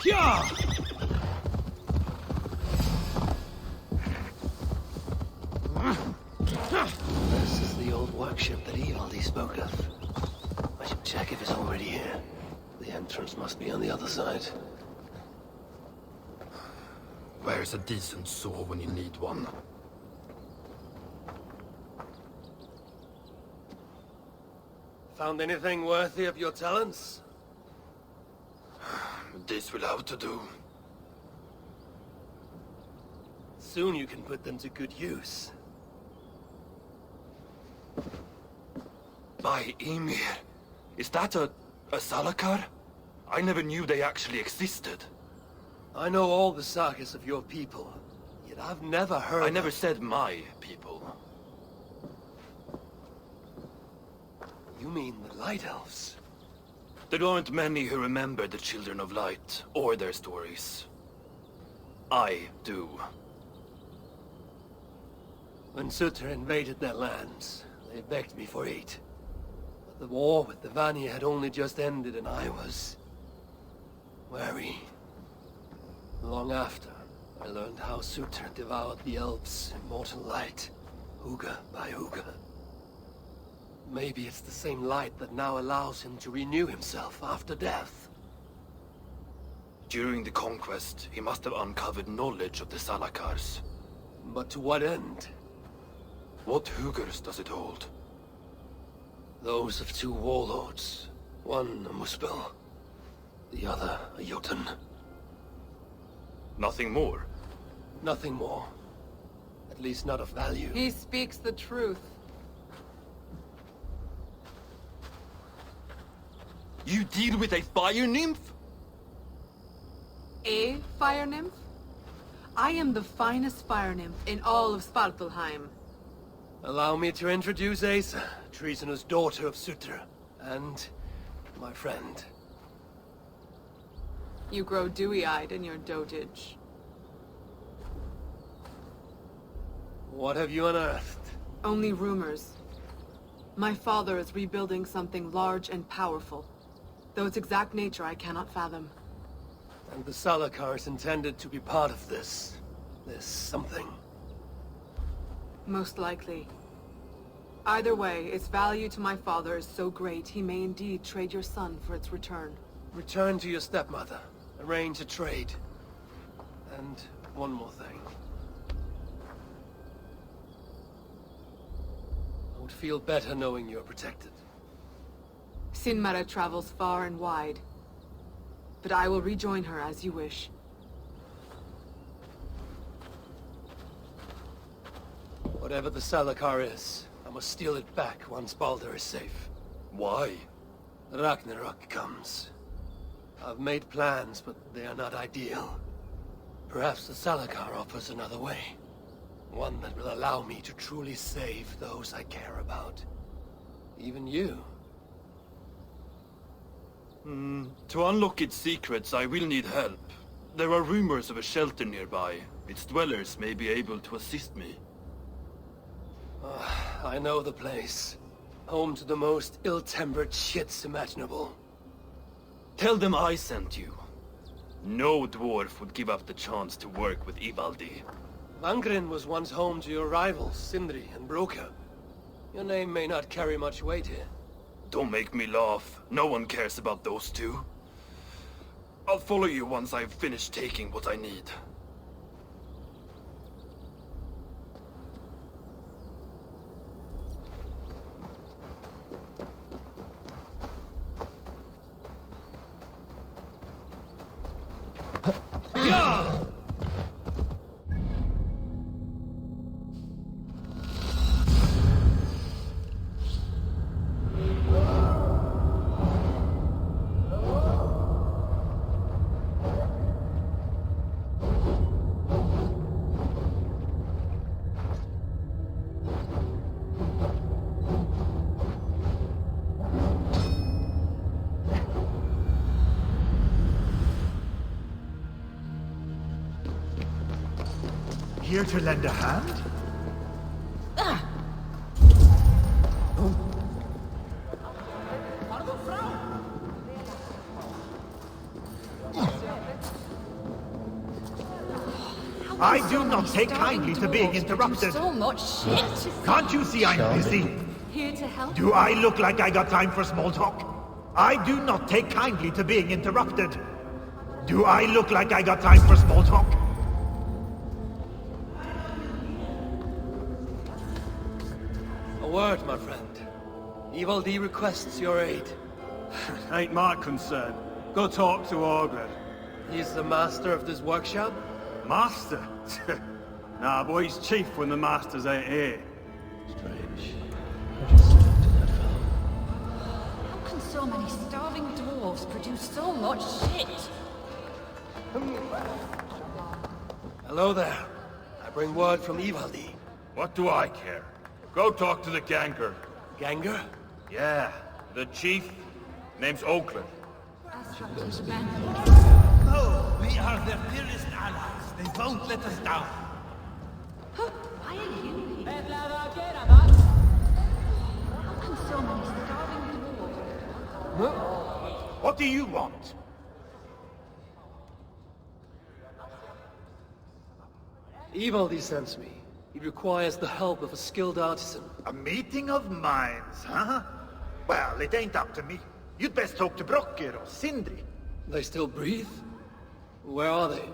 Yeah! This is the old workshop that Ivaldi spoke of. I should check if it's already here. The entrance must be on the other side. Where's a decent saw when you need one? Found anything worthy of your talents? This will have to do. Soon you can put them to good use. By Ymir, is that a Salakar? I never knew they actually existed. I know all the sagas of your people, yet I've never heard I never said my people. You mean the Light Elves? There aren't many who remember the Children of Light, or their stories. I do. When Sutter invaded their lands, they begged me for aid. But the war with the Vanir had only just ended and I was... wary. Long after, I learned how Sutter devoured the elves' immortal light, Huga by Huga. Maybe it's the same light that now allows him to renew himself after death. During the conquest, he must have uncovered knowledge of the Salakars. But to what end? What Hugars does it hold? Those of two warlords. One a Muspel, the other a Jotun. Nothing more? Nothing more. At least not of value. He speaks the truth. You deal with a fire nymph? A fire nymph? I am the finest fire nymph in all of Svartalheim. Allow me to introduce Acer, treasonous daughter of Sutter, and my friend. You grow dewy-eyed in your dotage. What have you unearthed? Only rumors. My father is rebuilding something large and powerful, though its exact nature I cannot fathom. And the Salakar is intended to be part of this something. Most likely. Either way, its value to my father is so great he may indeed trade your son for its return. Return to your stepmother. Arrange a trade. And one more thing. I would feel better knowing you're protected. Sinmara travels far and wide, but I will rejoin her as you wish. Whatever the Salakar is, I must steal it back once Baldur is safe. Why? Ragnarok comes. I've made plans, but they are not ideal. Perhaps the Salakar offers another way. One that will allow me to truly save those I care about. Even you. To unlock its secrets, I will need help. There are rumors of a shelter nearby. Its dwellers may be able to assist me. I know the place. Home to the most ill-tempered shits imaginable. Tell them I sent you. No dwarf would give up the chance to work with Ivaldi. Vangrin was once home to your rivals, Sindri and Broka. Your name may not carry much weight here. Don't make me laugh. No one cares about those two. I'll follow you once I've finished taking what I need. Here to lend a hand? I do not take kindly to being interrupted. So much shit. Can't you see I'm busy? Here to help. Do I look like I got time for small talk? I do not take kindly to being interrupted. Do I look like I got time for small talk? A word, my friend. Evil D requests your aid. Ain't my concern. Go talk to Orgred. He's the master of this workshop? Master? Nah, boy, he's chief when the masters ain't here. Strange. How can so many starving dwarves produce so much shit? Hello there. I bring word from Evil D. What do I care? Go talk to the Ganger. Ganger? Yeah, the chief. Name's Oakland. Oh, we are their dearest allies. They won't let us down. Why are you here? How can so many starving dwarves? What do you want? Evil D sends me. He requires the help of a skilled artisan. A meeting of minds, huh? Well, it ain't up to me. You'd best talk to Brocker or Sindri. They still breathe? Where are they?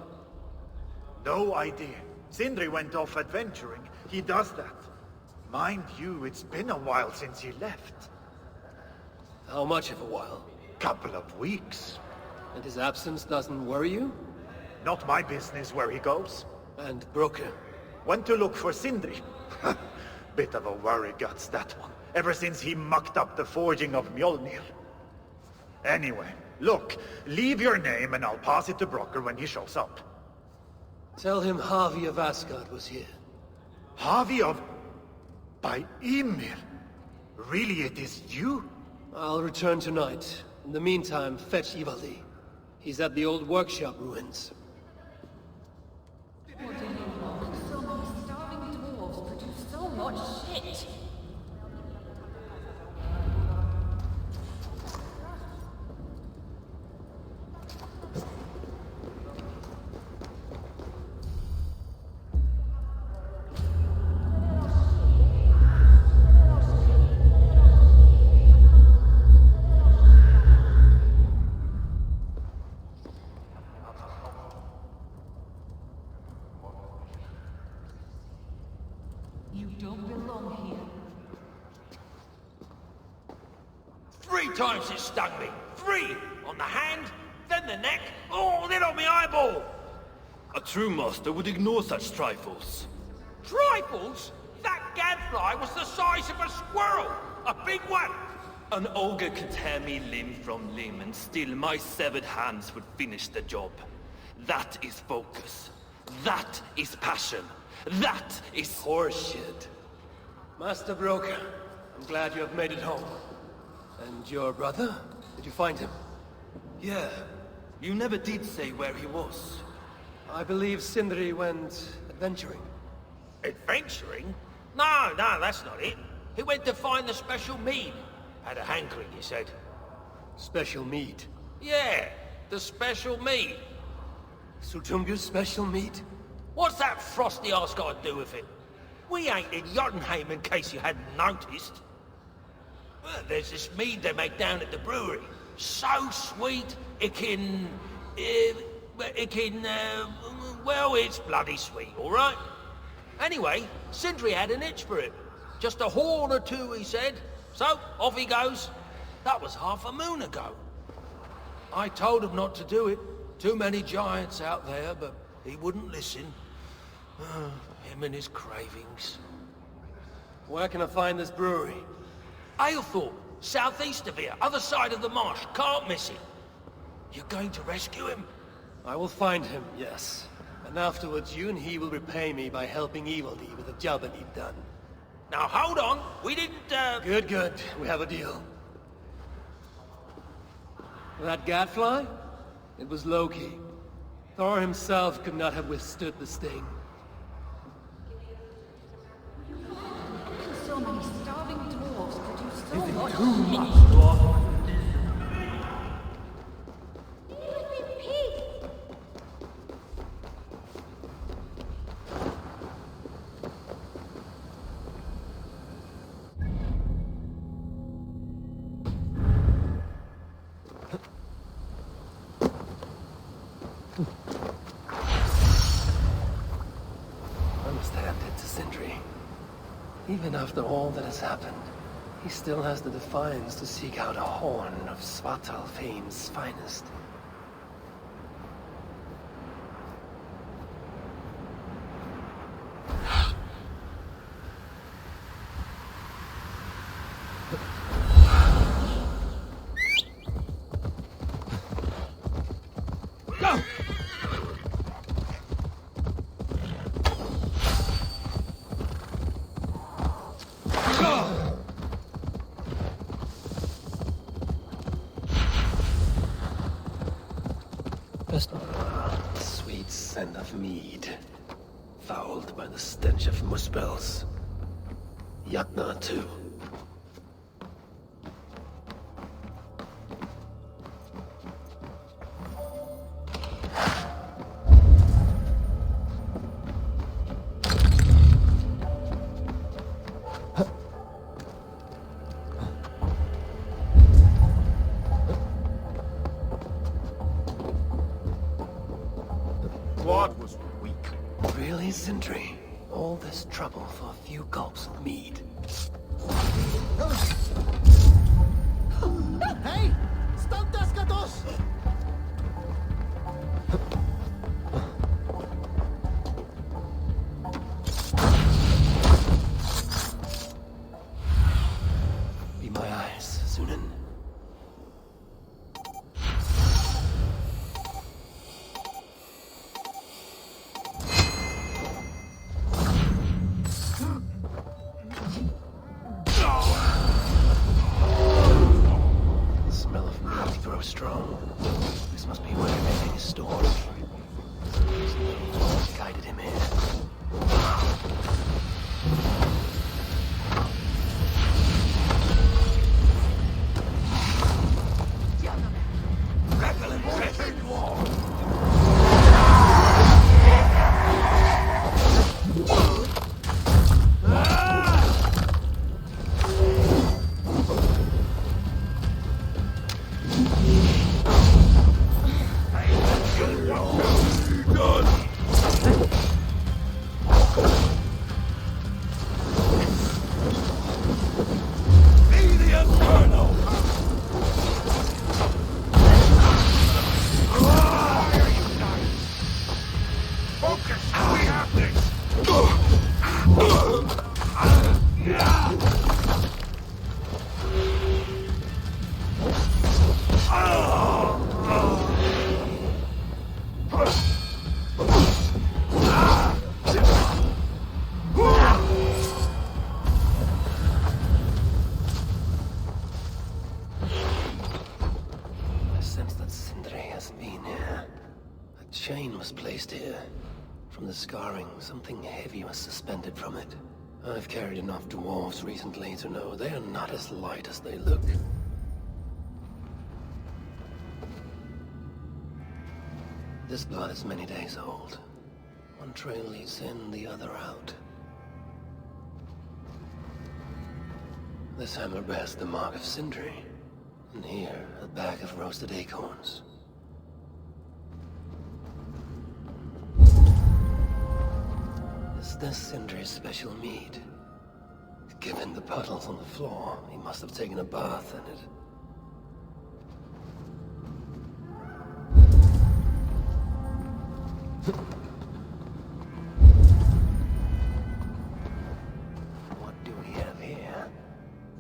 No idea. Sindri went off adventuring. He does that. Mind you, it's been a while since he left. How much of a while? Couple of weeks. And his absence doesn't worry you? Not my business where he goes. And Broker? Went to look for Sindri. Bit of a worry guts, that one. Ever since he mucked up the forging of Mjolnir. Anyway, look, leave your name and I'll pass it to Brocker when he shows up. Tell him Harvey of Asgard was here. Harvey of... by Ymir? Really, it is you? I'll return tonight. In the meantime, fetch Evil D. He's at the old workshop ruins. So many starving dwarves produce so much shit. You don't belong here. 3 times it stung me. 3! On the hand, then the neck, oh, then on my eyeball. A true master would ignore such trifles. Trifles? That gadfly was the size of a squirrel. A big one. An ogre could tear me limb from limb, and still my severed hands would finish the job. That is focus. That is passion. That is Horseshit. Master Broker, I'm glad you have made it home. And your brother? Did you find him? Yeah. You never did say where he was. I believe Sindri went adventuring. Adventuring? No, that's not it. He went to find the special mead. Had a hankering, he said. Special meat. Yeah, the special mead. Sutunga's special meat? What's that frosty arse got to do with it? We ain't in Jotunheim, in case you hadn't noticed. Well, there's this mead they make down at the brewery. So sweet, well, it's bloody sweet, all right? Anyway, Sindri had an itch for it. Just a horn or two, he said. So, off he goes. That was half a moon ago. I told him not to do it. Too many giants out there, but he wouldn't listen. Him and his cravings. Where can I find this brewery? Aylthorpe, southeast of here, other side of the marsh. Can't miss it. You're going to rescue him? I will find him, yes. And afterwards you and he will repay me by helping Evil D with the job I need done. Now hold on, we didn't, Good. We have a deal. That gadfly? It was Loki. Thor himself could not have withstood the sting. So many starving dwarves produce so much shit. left-handed to Sindri. Even after all that has happened, he still has the defiance to seek out a horn of Svartalfheim's finest. Sweet scent of mead, fouled by the stench of muspels. Yatna too. Blood was weak. Really, Sindri? All this trouble for a few gulps of mead. Hey! Stop Daskatos! Be my eyes, Sunan. The smell of meat grows strong. This must be where everything is stored. What guided him here? I sense that Sindri has been here. A chain was placed here. From the scarring, something heavy was suspended from it. I've carried enough dwarves recently to know they are not as light as they look. This blood is many days old. One trail leads in, the other out. This hammer bears the mark of Sindri. And here, a bag of roasted acorns. Is this Sindri's special mead? Given the puddles on the floor, he must have taken a bath in it. What do we have here?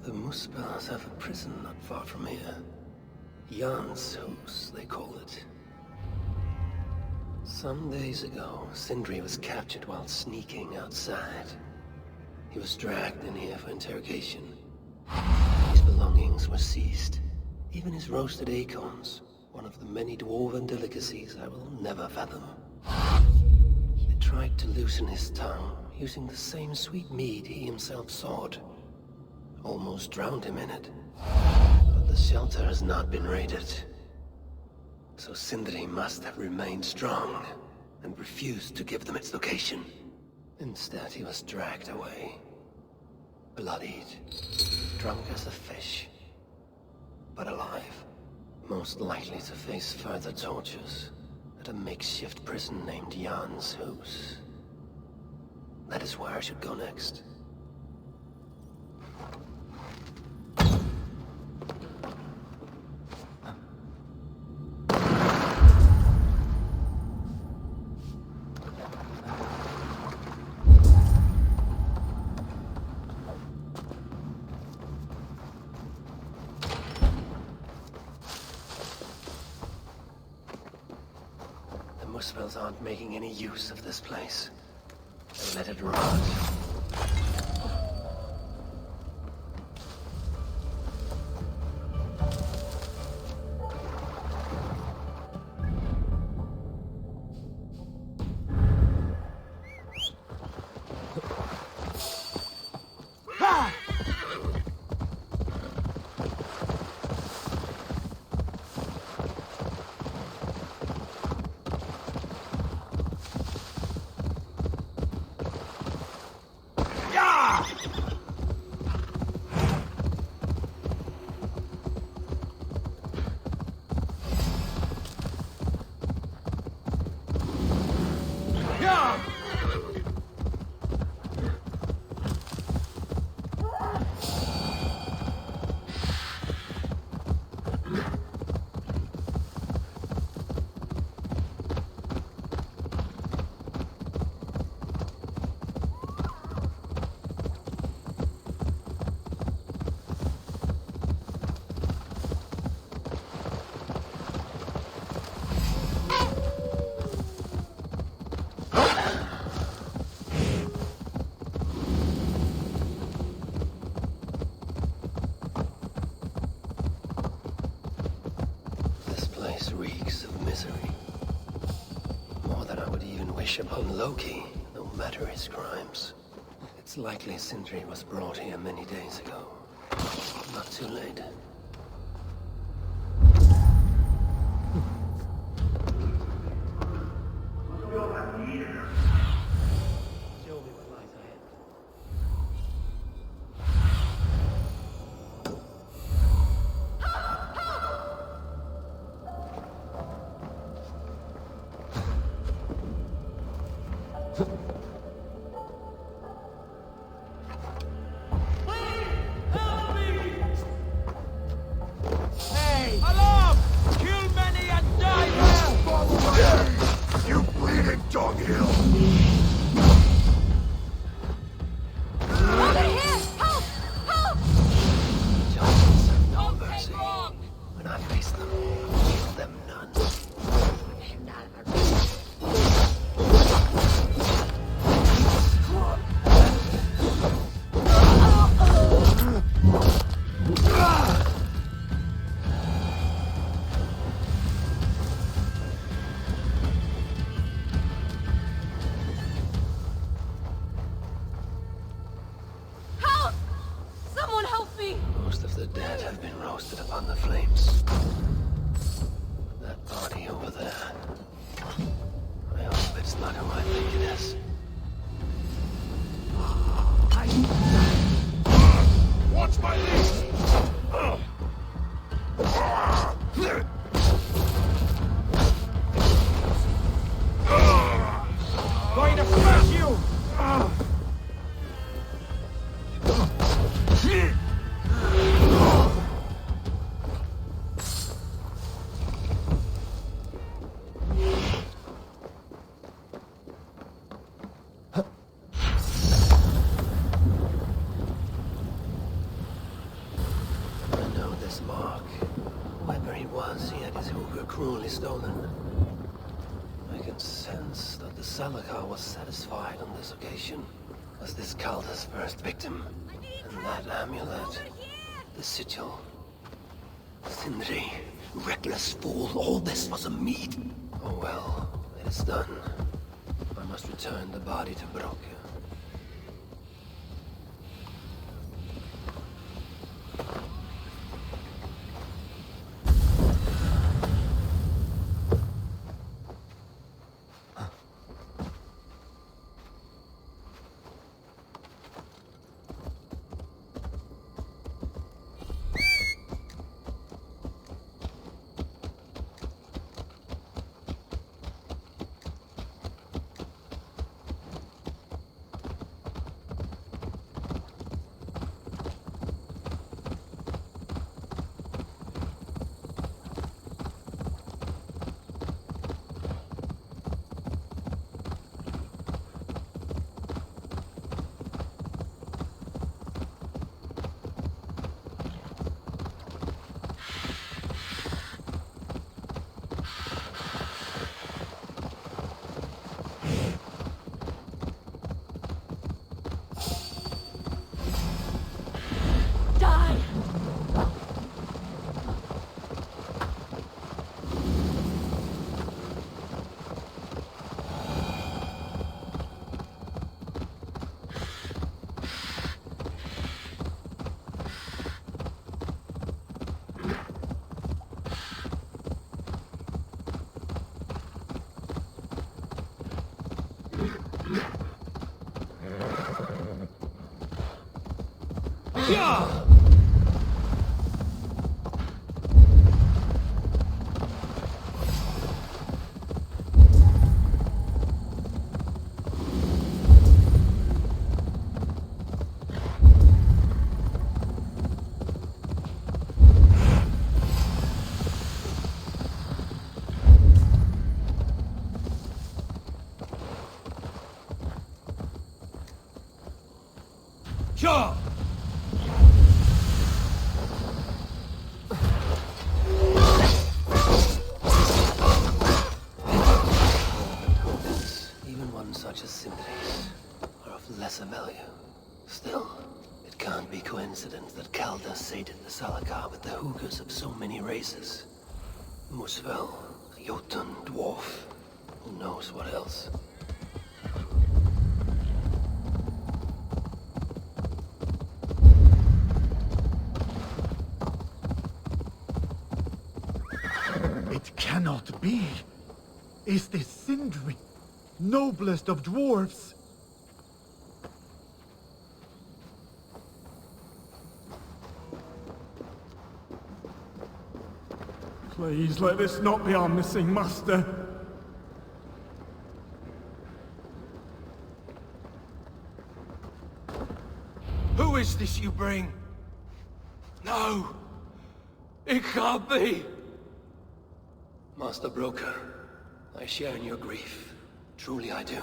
The Muspels have a prison not far from here. Jan's house, they call it. Some days ago, Sindri was captured while sneaking outside. He was dragged in here for interrogation. His belongings were seized. Even his roasted acorns, one of the many dwarven delicacies I will never fathom. They tried to loosen his tongue, using the same sweet mead he himself sought. Almost drowned him in it. But the shelter has not been raided. So Sindri must have remained strong, and refused to give them its location. Instead, he was dragged away. Bloodied, drunk as a fish, but alive. Most likely to face further tortures at a makeshift prison named Jan's house. That is where I should go next. Muspels aren't making any use of this place. They let it rot. Reeks of misery. More than I would even wish upon Loki, no matter his crimes. It's likely Sindri was brought here many days ago. Not too late. Cruelly stolen. I can sense that the Salakar was satisfied on this occasion. Was this Calder's first victim? And that amulet, the sigil. Sindri, reckless fool, all this was a meat. Oh well, it is done. I must return the body to Brocke. Sure! Even ones such as Sindri's are of lesser value. Still, it can't be coincidence that Calda sated the Salakar with the hookers of so many races. Musvel, Jotun, Dwarf, who knows what else. It cannot be. Is this Sindri, noblest of dwarves? Please let this not be our missing master. Who is this you bring? No! It can't be! Master Broker, I share in your grief. Truly I do.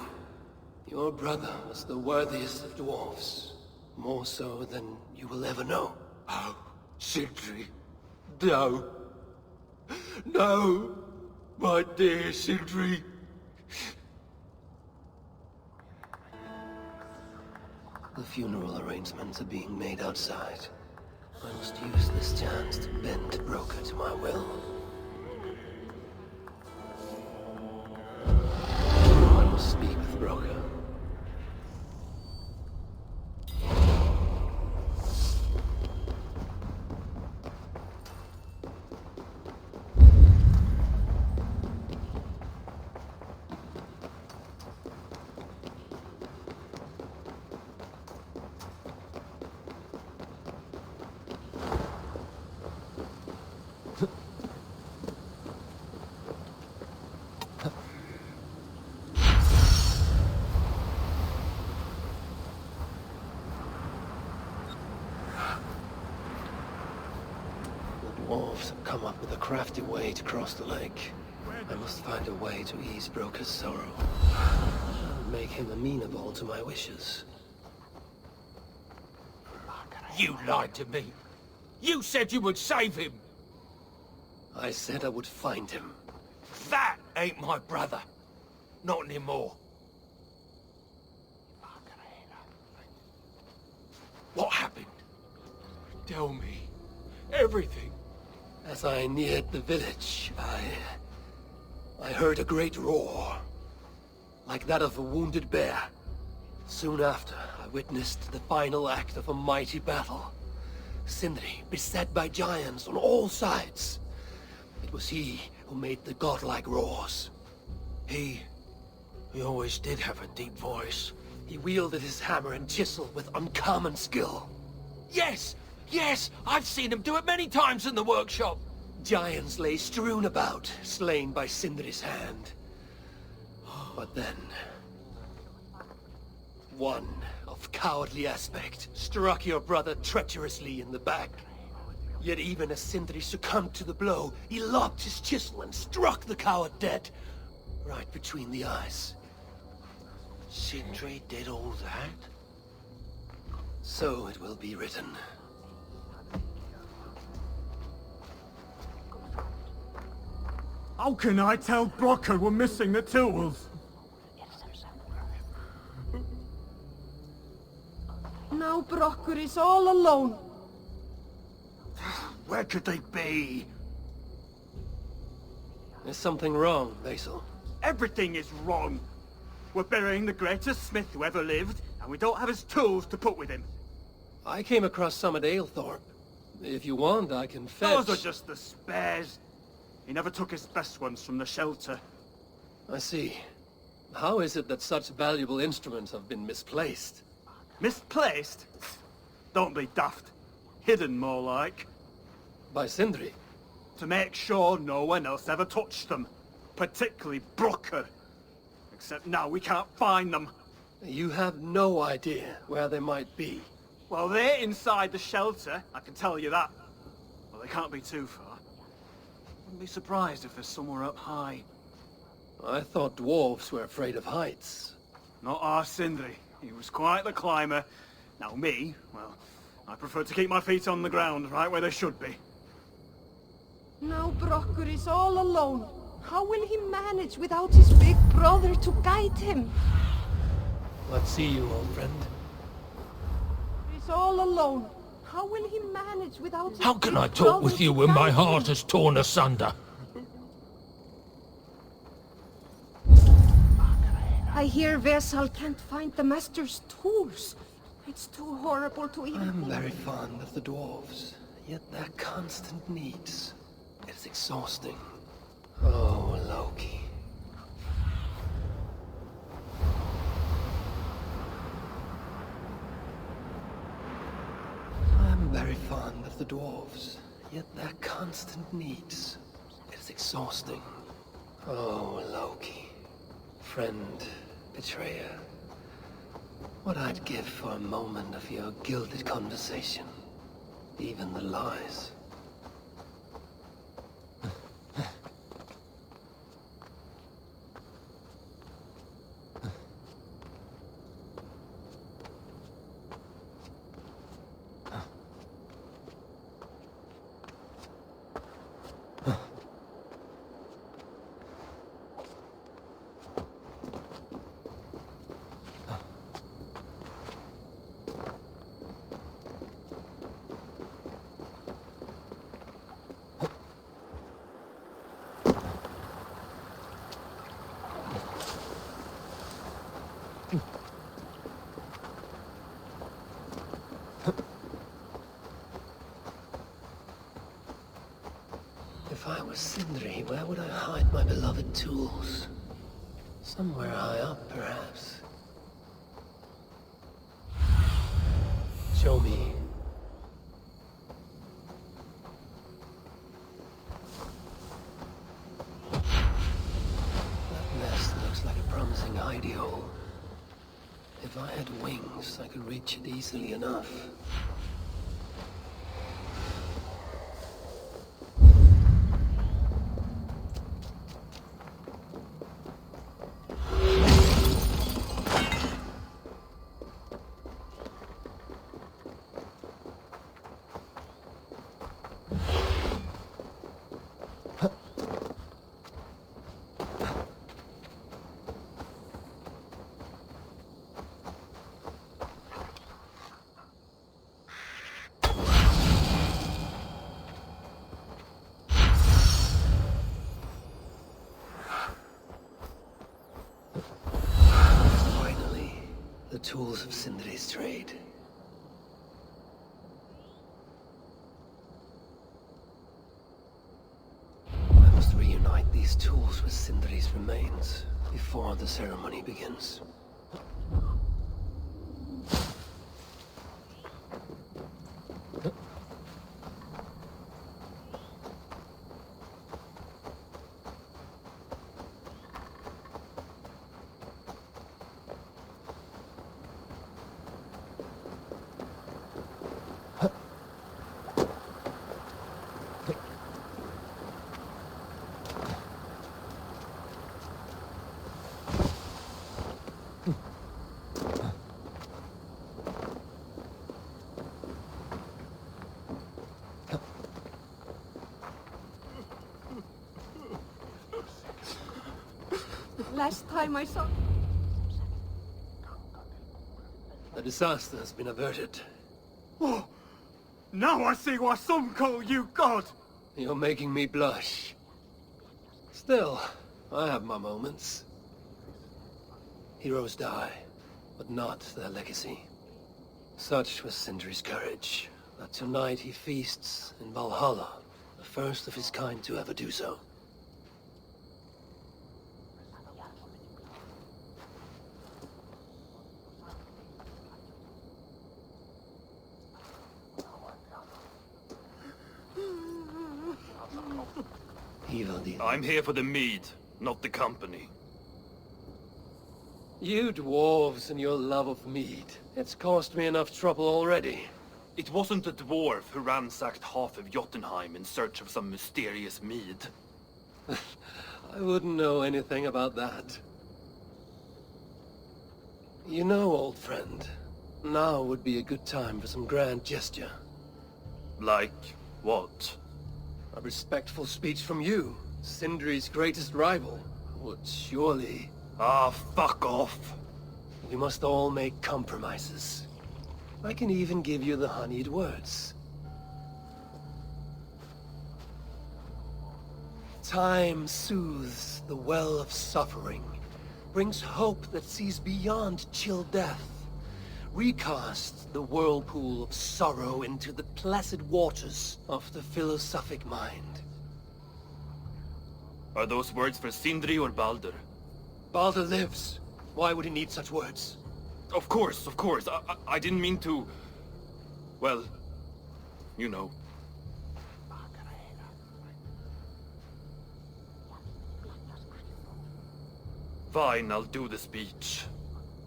Your brother was the worthiest of dwarves. More so than you will ever know. Oh, Sindri. No. No! My dear Sindri. The funeral arrangements are being made outside. I must use this chance to bend Broker to my will. I must speak with Broker. Dwarves have come up with a crafty way to cross the lake. I must find a way to ease Broker's sorrow. And make him amenable to my wishes. You lied to me. You said you would save him. I said I would find him. That ain't my brother. Not anymore. What happened? Tell me. Everything. As I neared the village, I heard a great roar. Like that of a wounded bear. Soon after, I witnessed the final act of a mighty battle. Sindri beset by giants on all sides. It was he who made the godlike roars. He always did have a deep voice. He wielded his hammer and chisel with uncommon skill. Yes! Yes! I've seen him do it many times in the workshop! Giants lay strewn about, slain by Sindri's hand. But then... one of cowardly aspect struck your brother treacherously in the back. Yet even as Sindri succumbed to the blow, he lobbed his chisel and struck the coward dead, right between the eyes. Sindri did all that? So it will be written. How can I tell Brocker we're missing the tools? Now Brocker is all alone. Where could they be? There's something wrong, Basil. Everything is wrong. We're burying the greatest smith who ever lived, and we don't have his tools to put with him. I came across some at Aylthorpe. If you want, I can fetch... Those are just the spares. He never took his best ones from the shelter. I see. How is it that such valuable instruments have been misplaced? Misplaced? Don't be daft. Hidden, more like. By Sindri. To make sure no one else ever touched them. Particularly Brocker. Except now we can't find them. You have no idea where they might be. Well, they're inside the shelter, I can tell you that. Well, they can't be too far. Wouldn't be surprised if they're somewhere up high. I thought dwarves were afraid of heights. Not our Sindri. He was quite the climber. Now me, well, I prefer to keep my feet on the ground, right where they should be. Now Brocker is all alone. How will he manage without his big brother to guide him? Let's see you, old friend. He's all alone. How will he manage without his How can big I talk with brother you to when my guide heart him? is torn asunder? I hear Vesal can't find the Master's tools. It's too horrible to even I'm think. very fond of the dwarves, yet their constant needs. It's exhausting. Oh, Loki. I'm very fond of the dwarves, yet their constant needs. It's exhausting. Oh, Loki. Friend, betrayer. What I'd give for a moment of your gilded conversation. Even the lies. If I was Sindri, where would I hide my beloved tools? Somewhere high up, perhaps. Show me. That nest looks like a promising hidey hole. If I had wings, I could reach it easily enough. Finally, the tools of Sindri's trade. I must reunite these tools with Sindri's remains before the ceremony begins. Last time I saw... The disaster has been averted. Oh, now I see why some call you God. You're making me blush. Still, I have my moments. Heroes die, but not their legacy. Such was Sindri's courage, that tonight he feasts in Valhalla, the first of his kind to ever do so. Evil deal. I'm here for the mead, not the company. You dwarves and your love of mead. It's caused me enough trouble already. It wasn't a dwarf who ransacked half of Jotunheim in search of some mysterious mead. I wouldn't know anything about that. You know, old friend, now would be a good time for some grand gesture. Like what? A respectful speech from you, Sindri's greatest rival, would surely... Ah, fuck off! We must all make compromises. I can even give you the honeyed words. Time soothes the well of suffering, brings hope that sees beyond chill death, recasts the whirlpool of sorrow into the placid waters of the philosophic mind. Are those words for Sindri or Baldur? Baldur lives. Why would he need such words? Of course, of course. I didn't mean to... Well, you know. Fine, I'll do the speech.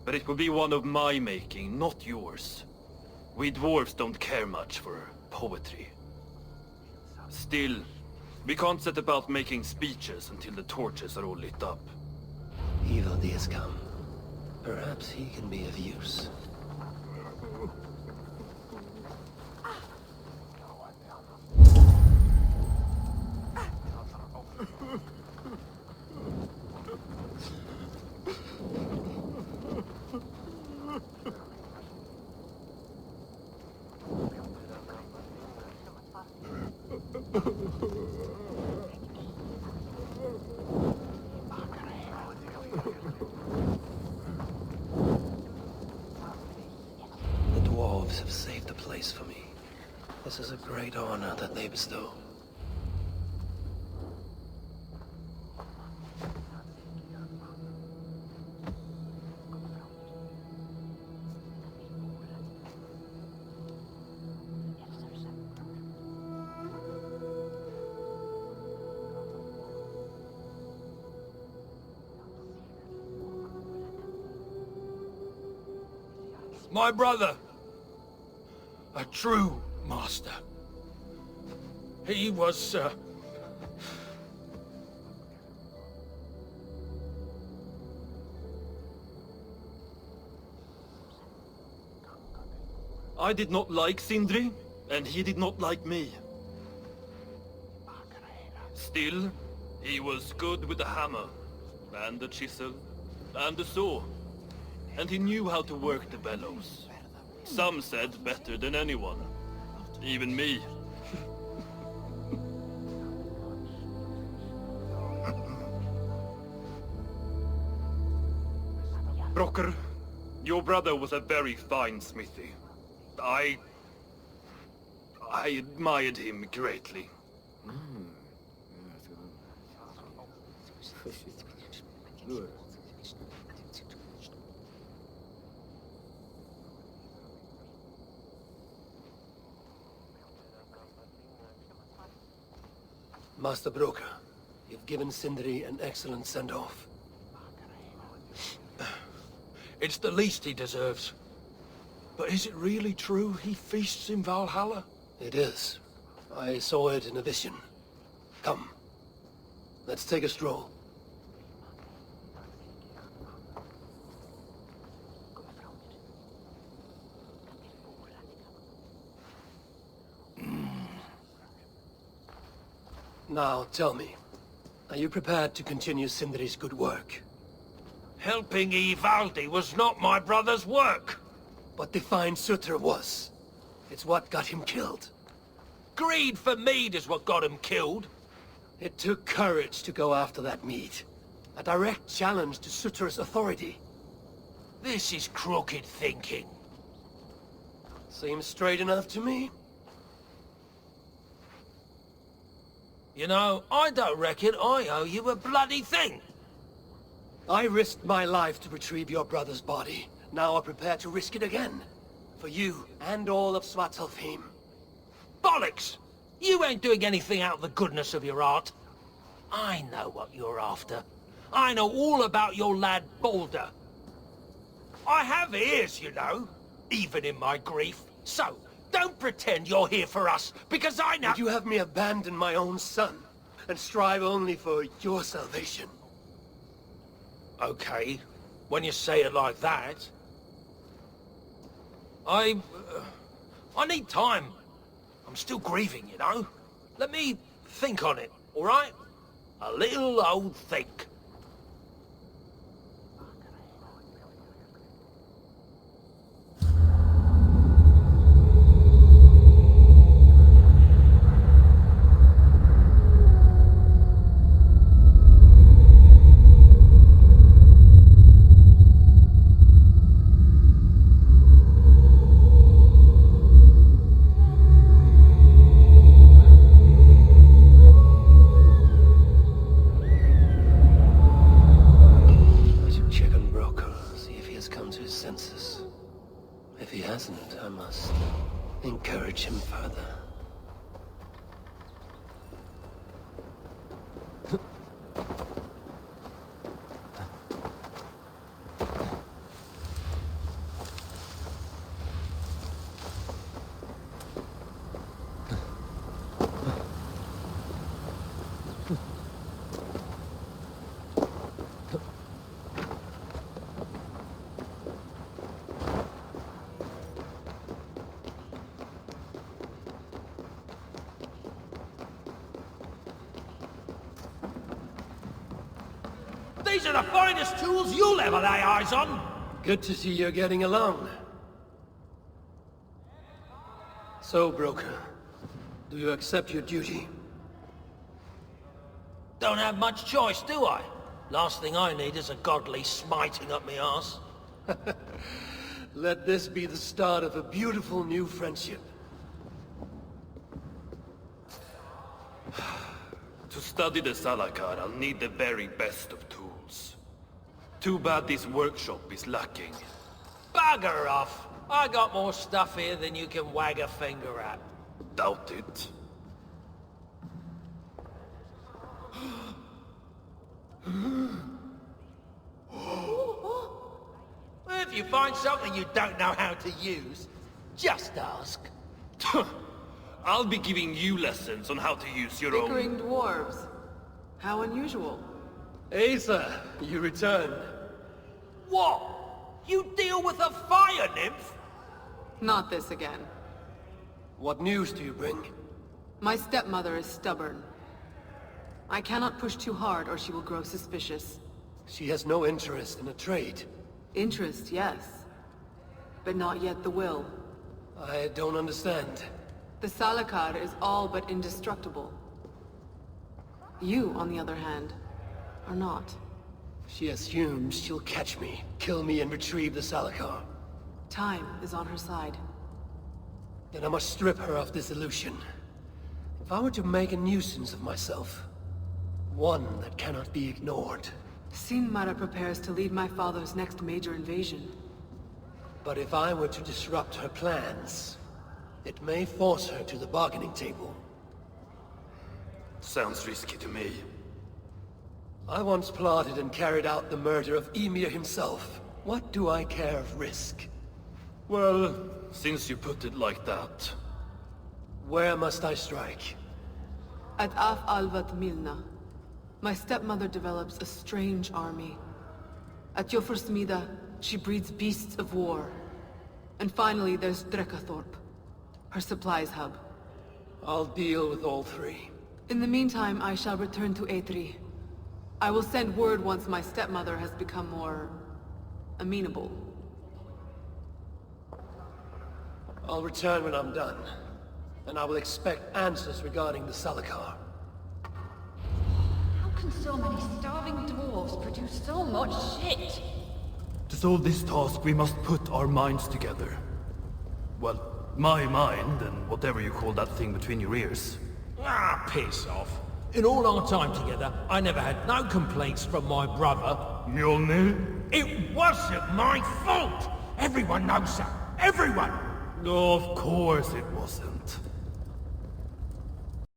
But it will be one of my making, not yours. We dwarves don't care much for poetry. Still, we can't set about making speeches until the torches are all lit up. Evil has come. Perhaps he can be of use. The dwarves have saved the place for me. This is a great honor that they bestow. My brother. A true master. He was, I did not like Sindri, and he did not like me. Still, he was good with the hammer, and the chisel, and the saw. And he knew how to work the bellows. Some said better than anyone. Even me. Brocker, your brother was a very fine smithy. I admired him greatly. Master Broker, you've given Sindri an excellent send-off. it's the least he deserves. But is it really true he feasts in Valhalla? It is. I saw it in a vision. Come. Let's take a stroll. Now, tell me, are you prepared to continue Sindri's good work? Helping Ivaldi was not my brother's work. But to find Surtr was. It's what got him killed. Greed for mead is what got him killed. It took courage to go after that mead. A direct challenge to Surtr's authority. This is crooked thinking. Seems straight enough to me. You know, I don't reckon I owe you a bloody thing. I risked my life to retrieve your brother's body. Now I'm prepared to risk it again. For you and all of Svartalfheim. Bollocks! You ain't doing anything out of the goodness of your heart. I know what you're after. I know all about your lad Balder. I have ears, you know, even in my grief. So, don't pretend you're here for us, because I know— Would you have me abandon my own son, and strive only for your salvation? Okay, when you say it like that. I need time. I'm still grieving, you know. Let me think on it, all right? A little old think. If he hasn't, I must encourage him further. These are the finest tools you'll ever lay eyes on. Good to see you're getting along. So, broker, do you accept your duty? Don't have much choice, do I? Last thing I need is a godly smiting up me arse. Let this be the start of a beautiful new friendship. To study the Salakar, I'll need the very best of tools. Too bad this workshop is lacking. Bugger off! I got more stuff here than you can wag a finger at. Doubt it. If you find something you don't know how to use, just ask. I'll be giving you lessons on how to use your own... Bickering dwarves. How unusual. Acer, you returned. What? You deal with a fire nymph? Not this again. What news do you bring? My stepmother is stubborn. I cannot push too hard or she will grow suspicious. She has no interest in a trade. Interest, yes. But not yet the will. I don't understand. The Salakar is all but indestructible. You, on the other hand, are not. She assumes she'll catch me, kill me, and retrieve the Salakar. Time is on her side. Then I must strip her of this illusion. If I were to make a nuisance of myself, one that cannot be ignored. Sinmara prepares to lead my father's next major invasion. But if I were to disrupt her plans, it may force her to the bargaining table. Sounds risky to me. I once plotted and carried out the murder of Ymir himself. What do I care of risk? Well, since you put it like that... Where must I strike? At Af Alvat Milna, my stepmother develops a strange army. At Jofursmida, she breeds beasts of war. And finally, there's Drekathorp, her supplies hub. I'll deal with all three. In the meantime, I shall return to Eitri. I will send word once my stepmother has become more... amenable. I'll return when I'm done. And I will expect answers regarding the Salakar. How can so many starving dwarves produce so much shit? To solve this task, we must put our minds together. Well, my mind and whatever you call that thing between your ears. Ah, piss off. In all our time together, I never had no complaints from my brother. Mjolnir? It wasn't my fault! Everyone knows that. Everyone! No, of course it wasn't.